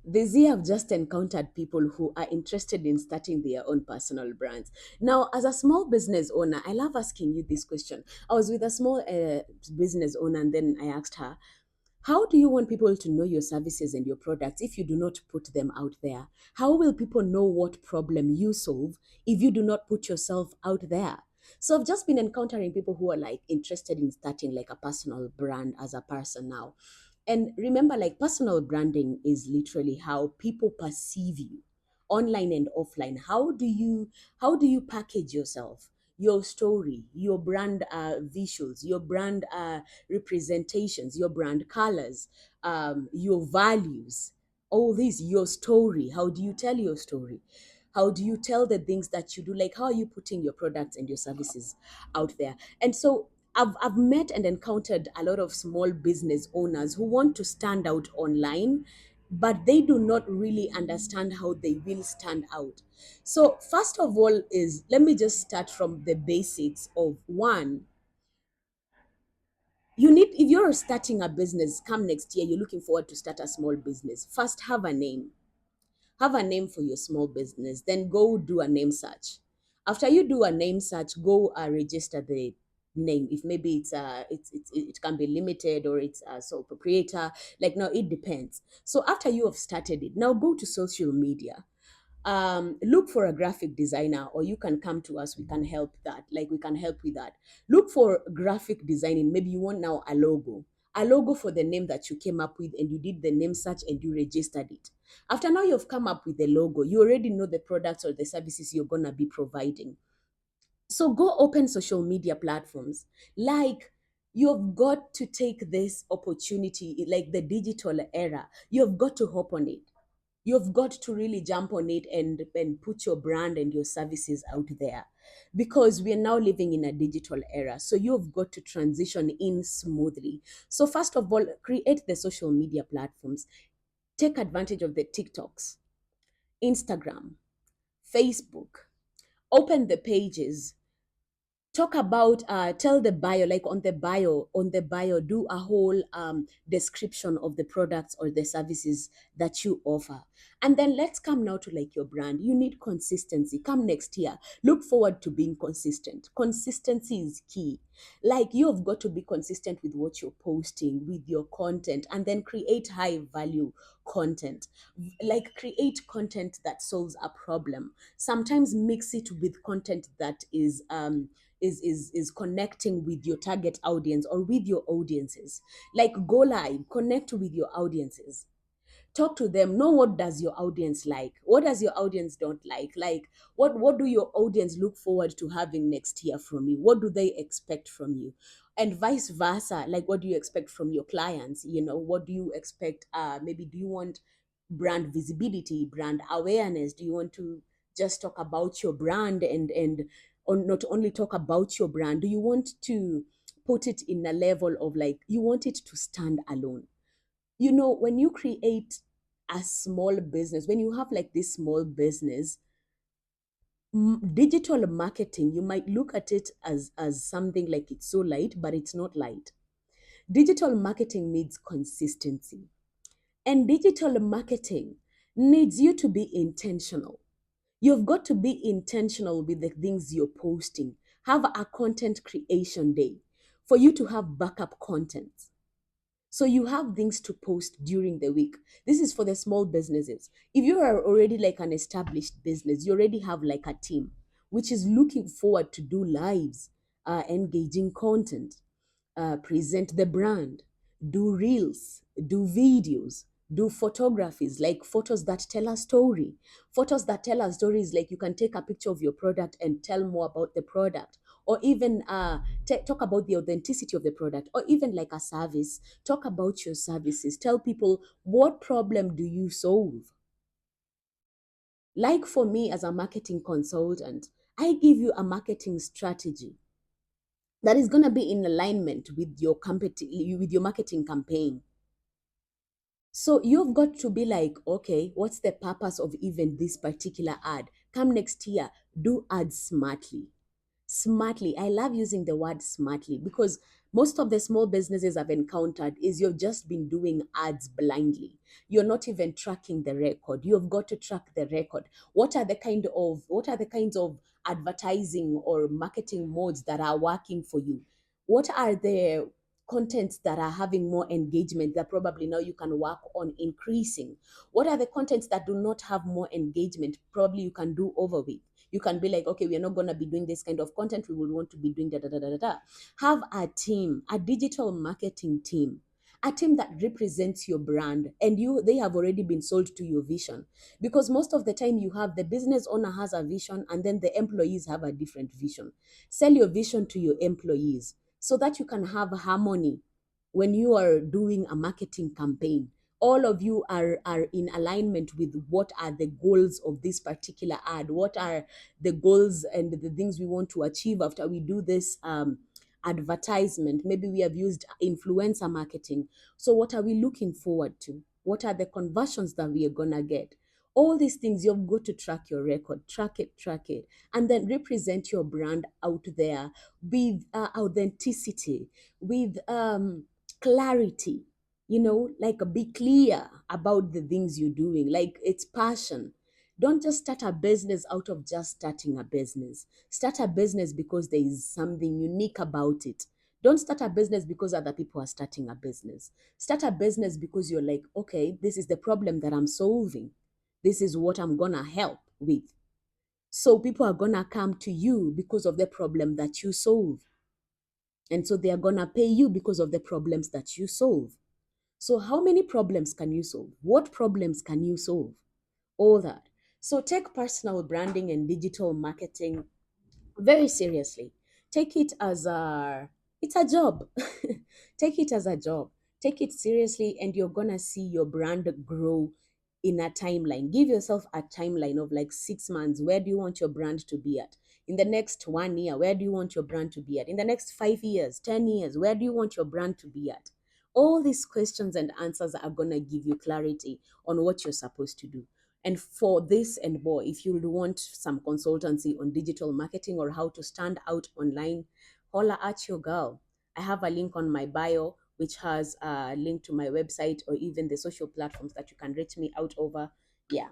This year, I've just encountered people who are interested in starting their own personal brands. Now, as a small business owner, I love asking you this question. I was with a small business owner, and then I asked her, how do you want people to know your services and your products if you do not put them out there? How will people know what problem you solve if you do not put yourself out there? So I've just been encountering people who are like interested in starting like a personal brand as a person now. And remember, like personal branding is literally how people perceive you online and offline. How do you package yourself? Your story, your brand visuals, your brand representations, your brand colors, your values, all these, your story. How do you tell your story? How do you tell the things that you do? Like, how are you putting your products and your services out there? And so I've met and encountered a lot of small business owners who want to stand out online, but they do not really understand how they will stand out. So, first of all, is let me just start from the basics of one. You need, if you're starting a business, come next year, you're looking forward to start a small business. First, have a name. Have a name for your small business, then go do a name search. After you do a name search, go register the name. If maybe it can be limited or it's a sole proprietor, like, now it depends. So after you have started it, now go to social media, look for a graphic designer, or you can come to us, we can help that, like we can help with that. Look for graphic designing. Maybe you want now a logo for the name that you came up with, and you did the name search and you registered it. After now you've come up with the logo, you already know the products or the services you're going to be providing. So go open social media platforms. Like, you've got to take this opportunity, like the digital era, you've got to hop on it. You've got to really jump on it and put your brand and your services out there, because we are now living in a digital era. So you've got to transition in smoothly. So first of all, create the social media platforms. Take advantage of the TikToks, Instagram, Facebook. Open the pages, talk about, tell the bio, like on the bio do a whole description of the products or the services that you offer. And then let's come now to like your brand. You need consistency. Come next year, look forward to being consistent. Consistency is key. Like, you've got to be consistent with what you're posting, with your content, and then create high value content. Like, create content that solves a problem. Sometimes mix it with content that is connecting with your target audience or with your audiences. Like, go live, connect with your audiences, talk to them, know what does your audience like, what does your audience don't like what do your audience look forward to having next year from you, what do they expect from you, and vice versa. Like, what do you expect from your clients? What do you expect? Maybe, do you want brand visibility, brand awareness? Do you want to just talk about your brand and or not only talk about your brand? Do you want to put it in a level of, like, you want it to stand alone? When you create a small business, when you have like this small business, digital marketing, you might look at it as something like it's so light, but it's not light. Digital marketing needs consistency, and digital marketing needs you to be intentional. You've got to be intentional with the things you're posting. Have a content creation day for you to have backup content. So you have things to post during the week. This is for the small businesses. If you are already like an established business, you already have like a team which is looking forward to do lives, engaging content, present the brand, do reels, do videos, do photographies, like photos that tell a story. Photos that tell a story is like, you can take a picture of your product and tell more about the product, or even talk about the authenticity of the product, or even like a service, talk about your services, tell people what problem do you solve. Like, for me as a marketing consultant, I give you a marketing strategy that is going to be in alignment with your with your marketing campaign. So you've got to be like, okay, what's the purpose of even this particular ad? Come next year, do ads smartly. Smartly. I love using the word smartly, because Most of the small businesses I've encountered is you've just been doing ads blindly. You're not even tracking the record. You've got to track the record. What are the kinds of advertising or marketing modes that are working for you? What are the contents that are having more engagement that probably now you can work on increasing? What are the contents that do not have more engagement? Probably you can do over with. You can be like, okay, we are not going to be doing this kind of content. We will want to be doing da da da da da da. Have a team, a digital marketing team, a team that represents your brand, and they have already been sold to your vision. Because most of the time you have the business owner has a vision and then the employees have a different vision. Sell your vision to your employees so that you can have harmony when you are doing a marketing campaign. All of you are in alignment with what are the goals of this particular ad, what are the goals and the things we want to achieve after we do this advertisement. Maybe we have used influencer marketing. So, what are we looking forward to? What are the conversions that we are going to get? All these things, you've got to track your record, track it, and then represent your brand out there with authenticity, with clarity. Like be clear about the things you're doing, like it's passion. Don't just start a business out of just starting a business. Start a business because there is something unique about it. Don't start a business because other people are starting a business. Start a business because you're like, okay, this is the problem that I'm solving. This is what I'm going to help with. So people are going to come to you because of the problem that you solve. And so they are going to pay you because of the problems that you solve. So, how many problems can you solve? What problems can you solve? All that. So, take personal branding and digital marketing very seriously. Take it as it's a job. Take it as a job. Take it seriously, and you're gonna see your brand grow in a timeline. Give yourself a timeline of like 6 months. Where do you want your brand to be at? In the next 1 year, where do you want your brand to be at? In the next 5 years, 10 years, where do you want your brand to be at? All these questions and answers are gonna give you clarity on what you're supposed to do. And for this and more, if you want some consultancy on digital marketing or how to stand out online, holla at your girl. I have a link on my bio, which has a link to my website or even the social platforms that you can reach me out over. Yeah.